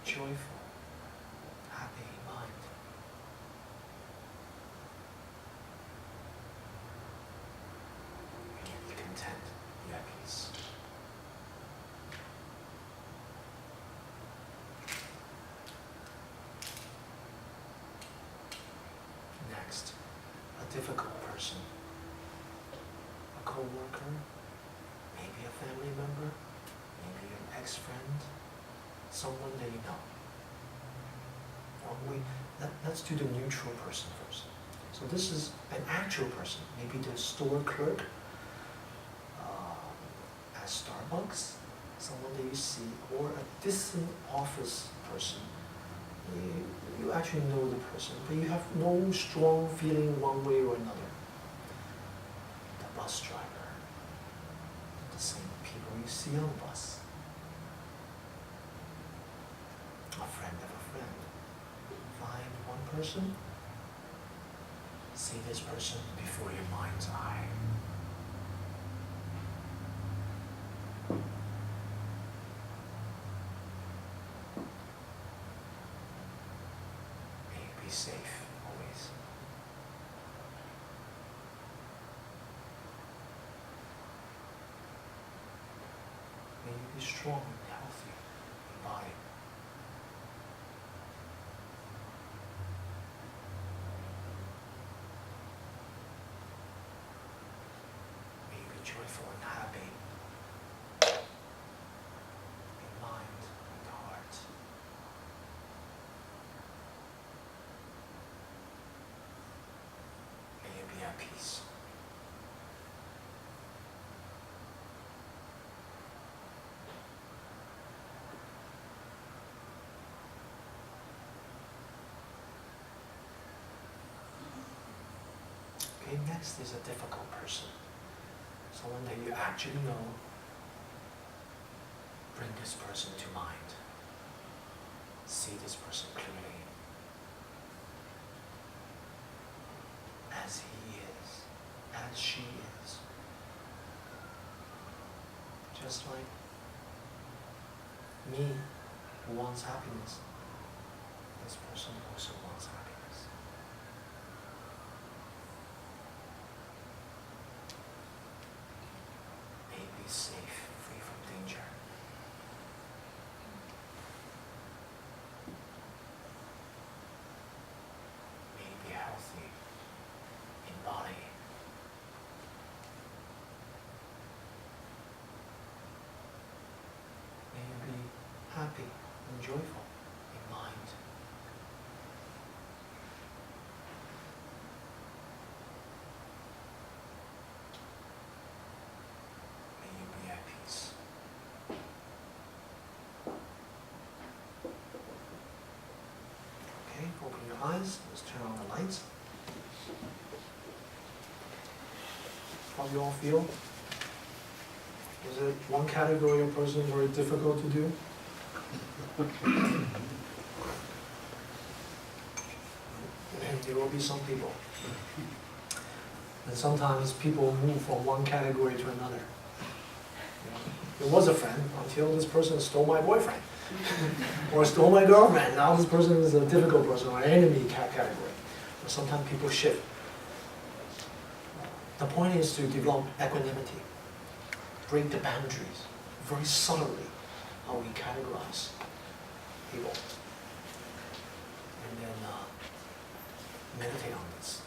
joyful, happy mind. You can be content, be at peace. Next, a difficult person. A co-worker, maybe a family member, maybe an ex-friend, someone that you know. Let's do the neutral person first. So this is an actual person, maybe the store clerk at Starbucks, someone that you see, or a distant office person. You actually know the person, but you have no strong feeling one way or another. The bus driver, the same people you see on the bus. A friend of a friend. Find one person, see this person before your mind's eye. May you be safe always. May you be strong and healthy in body. Joyful and happy in mind and heart. May you be at peace. Okay, next is a difficult person. Someone that you actually know. Bring this person to mind. See this person clearly. As he is, as she is. Just like me, who wants happiness, this person also wants happiness. Be safe, free from danger. May you be healthy in body. May you be happy and joyful in mind. Okay, open your eyes. Let's turn on the lights. How do you all feel? Is it one category of person very difficult to do? And there will be some people. And sometimes people move from one category to another. It was a friend until this person stole my boyfriend. Or stole my girlfriend. Now this person is a difficult person or enemy category. But sometimes people shift. The point is to develop equanimity. Break the boundaries very subtly how we categorize people. And then meditate on this.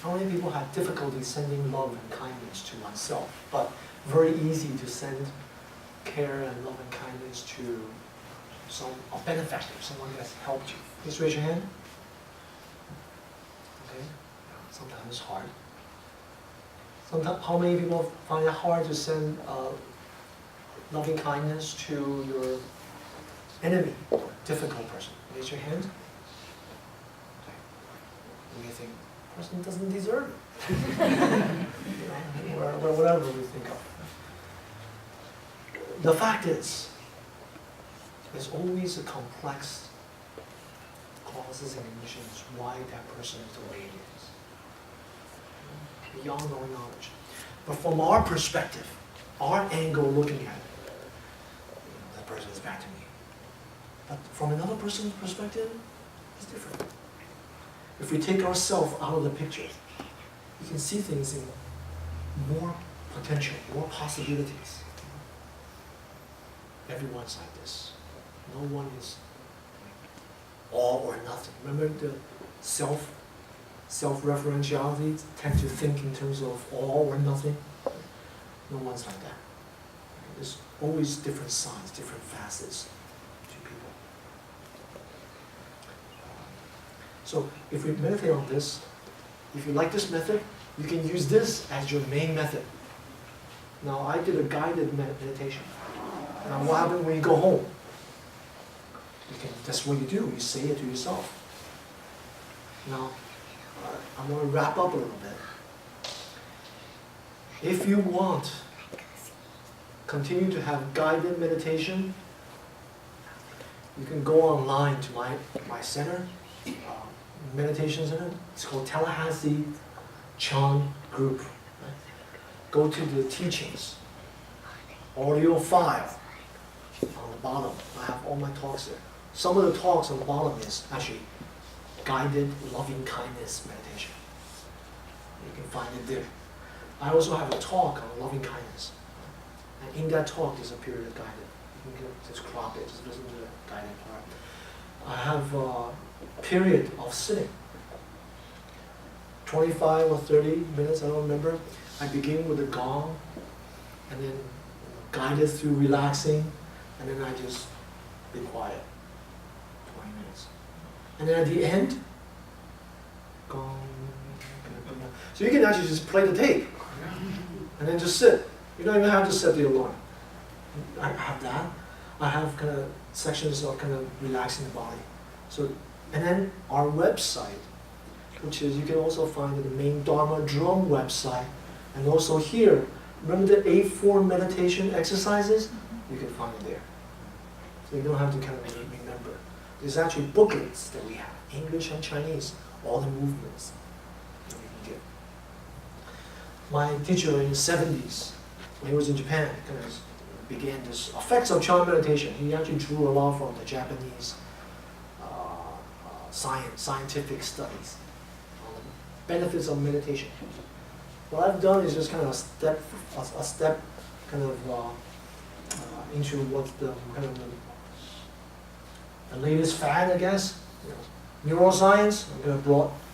How many people have difficulty sending love and kindness to oneself, but very easy to send care and love and kindness to a benefactor, someone that has helped you? Please raise your hand. Okay, sometimes it's hard. Sometimes, how many people find it hard to send loving kindness to your enemy, difficult person? Raise your hand. Okay. And you think, person doesn't deserve it. Or whatever we think of. The fact is, there's always a complex causes and conditions why that person is the way he is. Beyond our knowledge. But from our perspective, our angle looking at it, that person is bad to me. But from another person's perspective, it's different. If we take ourselves out of the picture, we can see things in more potential, more possibilities. Everyone's like this. No one is all or nothing. Remember the self-referentiality, tend to think in terms of all or nothing? No one's like that. There's always different sides, different facets to people. So if we meditate on this, if you like this method, you can use this as your main method. Now I did a guided meditation. Now what happens when you go home? That's what you do, you say it to yourself. Now, I want to wrap up a little bit. If you want continue to have guided meditation, you can go online to my center, meditation center. It's called Tallahassee Chan Group. Right? Go to the teachings, audio file on the bottom. I have all my talks there. Some of the talks on the bottom is actually guided loving kindness meditation. You can find it there. I also have a talk on loving kindness. And in that talk, there's a period of guided. You can just crop it, just listen to the guided part. I have a period of sitting. 25 or 30 minutes, I don't remember. I begin with a gong, and then guided through relaxing, and then I just be quiet. 20 minutes. And then at the end, gong. So you can actually just play the tape, and then just sit. You don't even have to set the alarm. I have that. I have kind of sections of kind of relaxing the body. So, and then our website, which is, you can also find in the main Dharma drum website, and also here, remember the A4 meditation exercises? You can find it there. So you don't have to kind of remember. There's actually booklets that we have, English and Chinese, all the movements that we can get. My teacher in the 70s, when he was in Japan, kind of began this effects of Chan meditation. He actually drew a lot from the Japanese scientific studies on the benefits of meditation. What I've done is just kind of a step kind of into what the kind of the latest fad, I guess. You know, neuroscience. I'm going to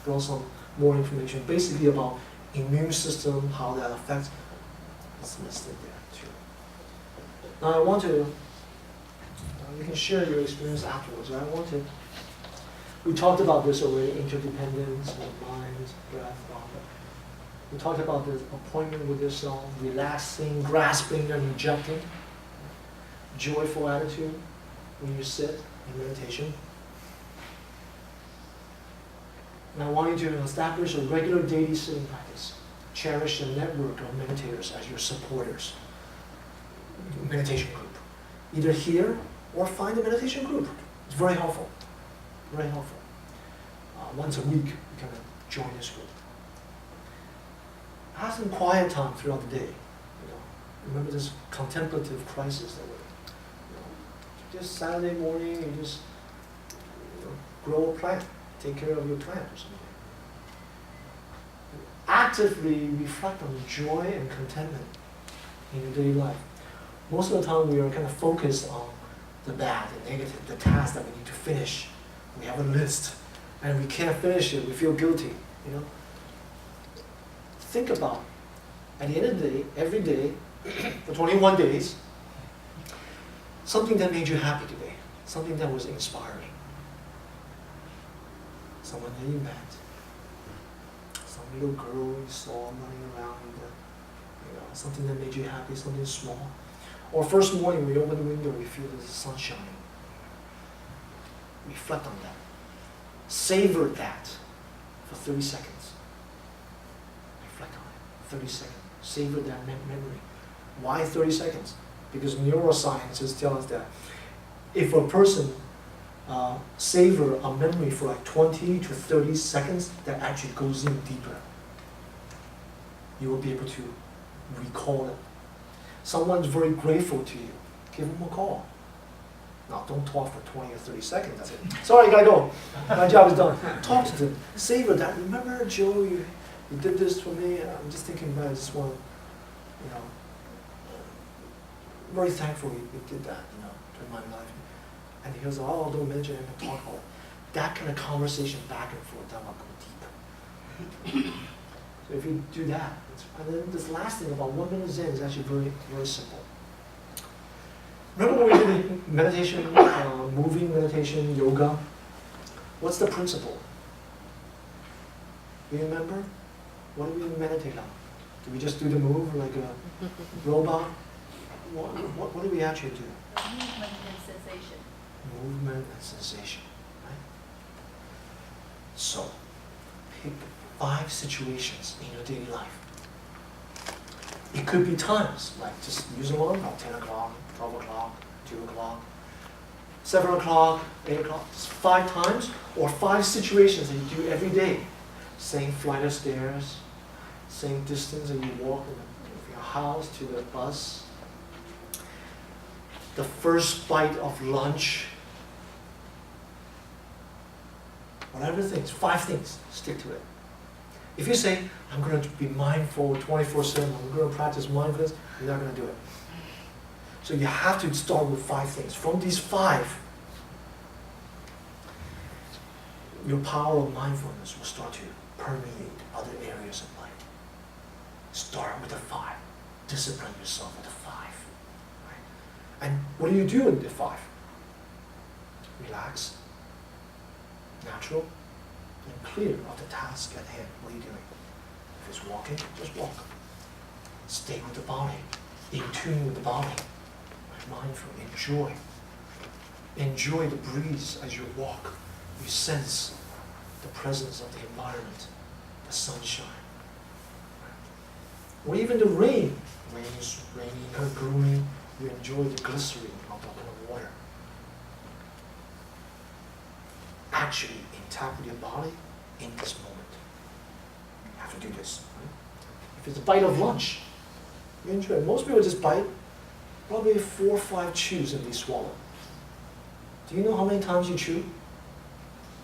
brought some more information, basically about immune system, how that affects. It's listed there too. Now I want to, you can share your experience afterwards. I want to, we talked about this already, interdependence, mind, breath, body. We talked about the appointment with yourself, relaxing, grasping, and rejecting. Joyful attitude when you sit in meditation. And I want you to establish a regular daily sitting practice. Cherish a network of meditators as your supporters. Meditation group. Either here or find a meditation group. It's very helpful. Very helpful. Once a week, you can join this group. Have some quiet time throughout the day. Remember this contemplative crisis that we're just Saturday morning, you just grow a plant. Take care of your plant or something. Actively reflect on joy and contentment in your daily life. Most of the time we are kind of focused on the bad, the negative, the task that we need to finish. We have a list and we can't finish it, we feel guilty, you know. Think about, at the end of the day, every day, for 21 days, something that made you happy today, something that was inspiring. Someone that you met, some little girl you saw running around, something that made you happy, something small. Or first morning when you open the window, you feel the sun shining. Reflect on that. Savor that for 30 seconds. Reflect on it, 30 seconds. Savor that memory. Why 30 seconds? Because neuroscientists tell us that if a person savor a memory for like 20 to 30 seconds, that actually goes in deeper. You will be able to recall it. Someone's very grateful to you, give them a call. Now Don't talk for 20 or 30 seconds. That's it. Sorry, gotta go. My job is done. Talk to them. Savor that. Remember, Joe, you did this for me. I'm just thinking about it. I just want, very thankful you did that, during my life. And he goes, oh, don't mention it, and talk about it. That kind of conversation back and forth, that will go deep. So if you do that, and then this last thing about 1 minute Zen is actually very, very simple. Remember when we did meditation, moving meditation, yoga? What's the principle? Do you remember? What do we meditate on? Do we just do the move like a robot? What do we actually do? Movement and sensation. Movement and sensation, right? So, pick 5 situations in your daily life. It could be times, like just use them on about 10 o'clock, 12 o'clock, 2 o'clock, 7 o'clock, 8 o'clock, just 5 times, or 5 situations that you do every day. Same flight of stairs, same distance that you walk from your house to the bus, the first bite of lunch, whatever things, 5 things, stick to it. If you say, I'm going to be mindful 24/7, I'm going to practice mindfulness, you're not going to do it. So you have to start with 5 things. From these 5, your power of mindfulness will start to permeate other areas of life. Start with the 5. Discipline yourself with the 5. Right? And what do you do with the 5? Relax, natural, and clear of the task at hand. What are you doing? If it's walking, just walk. Stay with the body, in tune with the body. Mindful, enjoy. Enjoy the breeze as you walk. You sense the presence of the environment, the sunshine. Or even the rain. Rain is raining, kind of gloomy. You enjoy the glycerin of the water. Actually, intact with your body in this moment. You have to do this. Right? If it's a bite of lunch, you enjoy it. Most people just bite, probably 4 or 5 chews and they swallow. Do you know how many times you chew?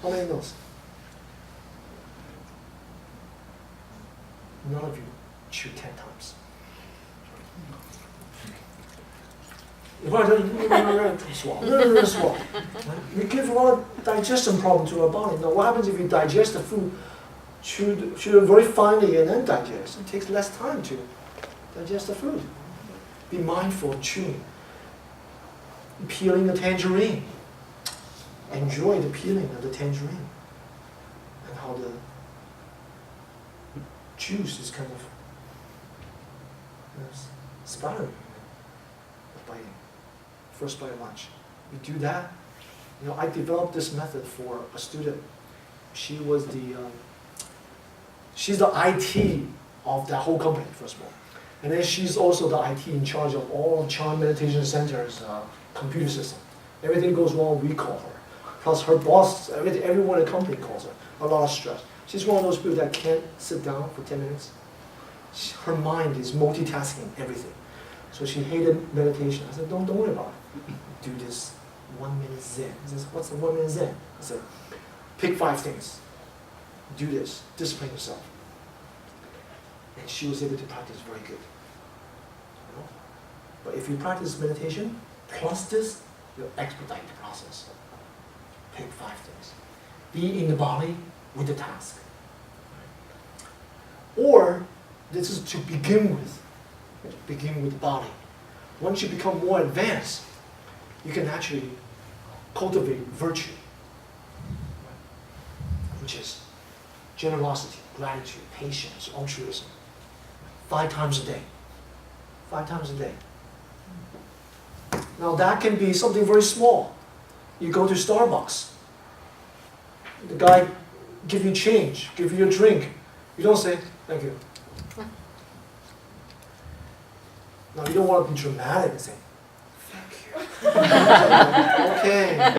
How many of those? None of you chew 10 times. If I don't swallow. We give a lot of digestion problem to our body. Now what happens if you digest the food, chew it very finely and then digest? It takes less time to digest the food. Be mindful of chewing. Peeling the tangerine. Enjoy the peeling of the tangerine. And how the juice is kind of splattering with biting. First bite of lunch. You do that. I developed this method for a student. She was she's the IT of that whole company, first of all. And then she's also the IT in charge of all Chan Meditation Center's computer system. Everything goes wrong, we call her. Plus her boss, everyone in the company calls her. A lot of stress. She's one of those people that can't sit down for 10 minutes. Her mind is multitasking everything. So she hated meditation. I said, don't worry about it. Do this 1 minute Zen. He says, what's the 1 minute Zen? I said, pick 5 things. Do this. Discipline yourself. And she was able to practice very good. But if you practice meditation, plus this, you'll expedite the process. Pick 5 things. Be in the body with the task. Or, this is to begin with. Begin with the body. Once you become more advanced, you can actually cultivate virtue, which is generosity, gratitude, patience, altruism. 5 times a day. 5 times a day. Now that can be something very small. You go to Starbucks. The guy give you change, give you a drink. You don't say, thank you. Now you don't want to be dramatic and say, thank you. Okay.